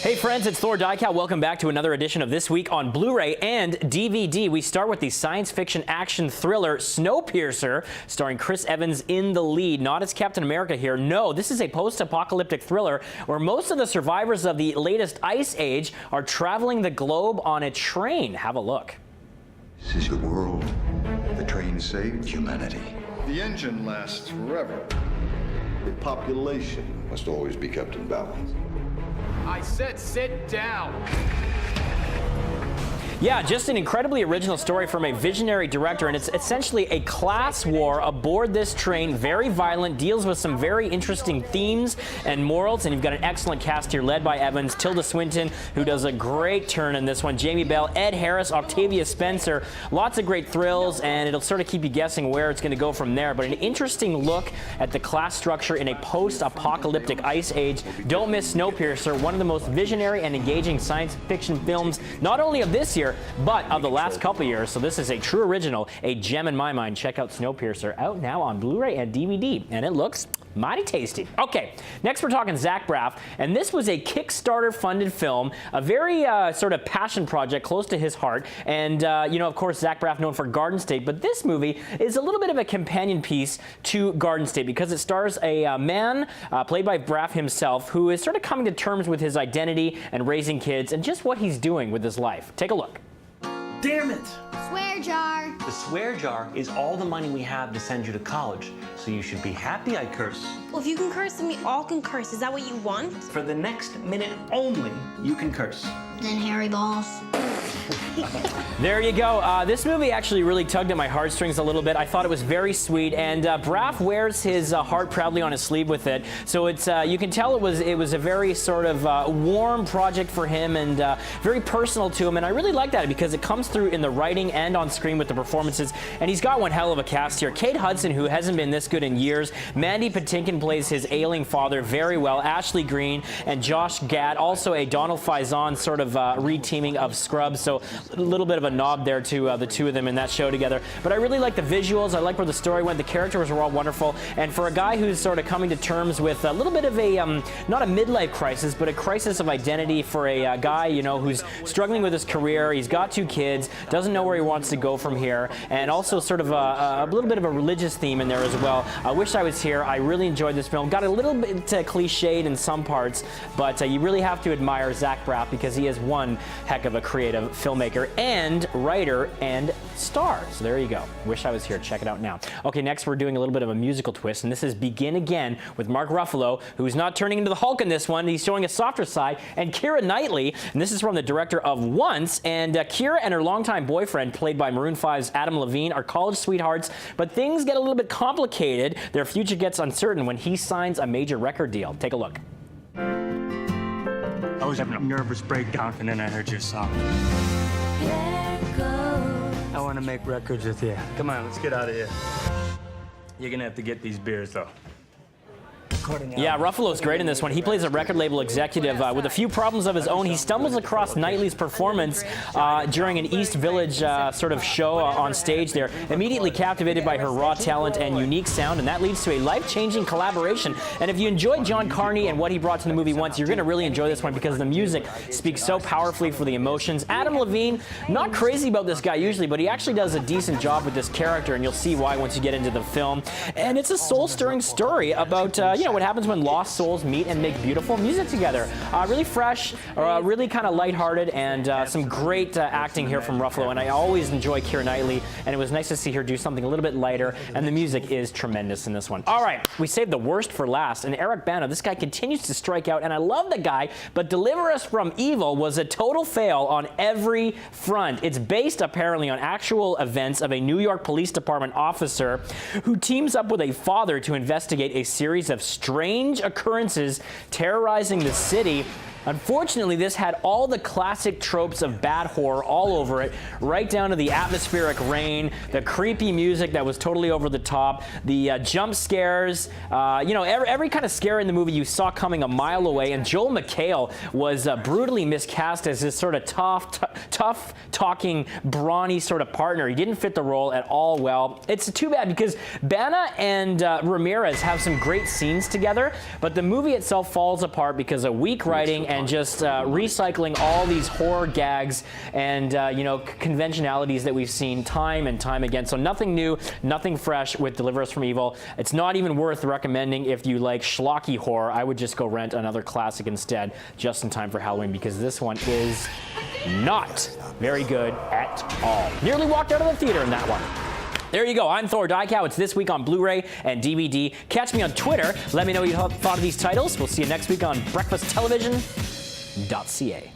Hey friends, it's Thor Diecal. Welcome back to another edition of This Week on Blu-ray and DVD. We start with the science fiction action thriller Snowpiercer, starring Chris Evans in the lead. Not as Captain America here. No, this is a post-apocalyptic thriller where most of the survivors of the latest ice age are traveling the globe on a train. Have a look. This is the world. The train saved humanity. The engine lasts forever. The population must always be kept in balance. I said sit down. Yeah, just an incredibly original story from a visionary director, and it's essentially a class war aboard this train. Very violent, deals with some very interesting themes and morals, and you've got an excellent cast here led by Evans, Tilda Swinton, who does a great turn in this one, Jamie Bell, Ed Harris, Octavia Spencer. Lots of great thrills, and it'll sort of keep you guessing where it's going to go from there. But an interesting look at the class structure in a post-apocalyptic ice age. Don't miss Snowpiercer, one of the most visionary and engaging science fiction films, not only of this year, but of the last couple years. So this is a true original, a gem in my mind. Check out Snowpiercer, out now on Blu-ray and DVD, and it looks mighty tasty. Okay, next we're talking Zach Braff, and this was a Kickstarter-funded film, a very sort of passion project close to his heart. And you know, of course, Zach Braff known for Garden State, but this movie is a little bit of a companion piece to Garden State because it stars a man played by Braff himself who is sort of coming to terms with his identity and raising kids and just what he's doing with his life. Take a look. Damn it! Swear jar. The swear jar is all the money we have to send you to college, so you should be happy I curse. Well, if you can curse, then we all can curse. Is that what you want? For the next minute only, you can curse. Then Harry Balls. There you go. This movie actually really tugged at my heartstrings a little bit. I thought it was very sweet, and Braff wears his heart proudly on his sleeve with it. So it's you can tell it was a very sort of warm project for him and very personal to him. And I really like that because it comes through in the writing and on screen with the performances. And he's got one hell of a cast here. Kate Hudson, who hasn't been this good in years. Mandy Patinkin plays his ailing father very well. Ashley Greene and Josh Gad, also a Donald Faison sort of reteaming of Scrubs. So a little bit of a nod there to the two of them in that show together. But I really like the visuals. I like where the story went. The characters were all wonderful. And for a guy who's sort of coming to terms with a little bit of a, not a midlife crisis, but a crisis of identity for a guy, you know, who's struggling with his career. He's got 2 kids, doesn't know where he wants to go from here, and also sort of a little bit of a religious theme in there as well. I wish I was here. I really enjoyed this film. Got a little bit cliched in some parts, but you really have to admire Zach Braff because he is one heck of a creative filmmaker and writer and star. So there you go. Wish I was here. Check it out now. Okay, next we're doing a little bit of a musical twist, and this is Begin Again with Mark Ruffalo, who's not turning into the Hulk in this one. He's showing a softer side, and Keira Knightley, and this is from the director of Once, and Keira and her longtime boyfriend, played by Maroon 5's Adam Levine, are college sweethearts, but things get a little bit complicated. Their future gets uncertain when he signs a major record deal. Take a look. I was having a nervous breakdown, and then I heard your song. I want to make records with you. Come on, let's get out of here. You're gonna have to get these beers, though. Yeah, Ruffalo's great in this one. He plays a record label executive with a few problems of his own. He stumbles across Knightley's performance during an East Village sort of show on stage there. Immediately captivated by her raw talent and unique sound, and that leads to a life-changing collaboration. And if you enjoyed John Carney and what he brought to the movie Once, you're going to really enjoy this one because the music speaks so powerfully for the emotions. Adam Levine, not crazy about this guy usually, but he actually does a decent job with this character, and you'll see why once you get into the film. And it's a soul-stirring story about, you know, what happens when lost souls meet and make beautiful music together. Really fresh, really kind of lighthearted, and some great acting here from Ruffalo. And I always enjoy Keira Knightley, and it was nice to see her do something a little bit lighter, and the music is tremendous in this one. All right, we saved the worst for last, and Eric Bana, this guy continues to strike out, and I love the guy, but Deliver Us from Evil was a total fail on every front. It's based apparently on actual events of a New York Police Department officer who teams up with a father to investigate a series of strange occurrences terrorizing the city. Unfortunately, this had all the classic tropes of bad horror all over it, right down to the atmospheric rain, the creepy music that was totally over the top, the jump scares, you know, every kind of scare in the movie you saw coming a mile away, and Joel McHale was brutally miscast as this sort of tough-talking, brawny sort of partner. He didn't fit the role at all well. It's too bad because Bana and Ramirez have some great scenes together, but the movie itself falls apart because of weak writing and just recycling all these horror gags and conventionalities that we've seen time and time again. So nothing new, nothing fresh with Deliver Us from Evil. It's not even worth recommending if you like schlocky horror. I would just go rent another classic instead, just in time for Halloween, because this one is not very good at all. Nearly walked out of the theater in that one. There you go. I'm Thor Dykow. It's this week on Blu-ray and DVD. Catch me on Twitter. Let me know what you thought of these titles. We'll see you next week on breakfasttelevision.ca.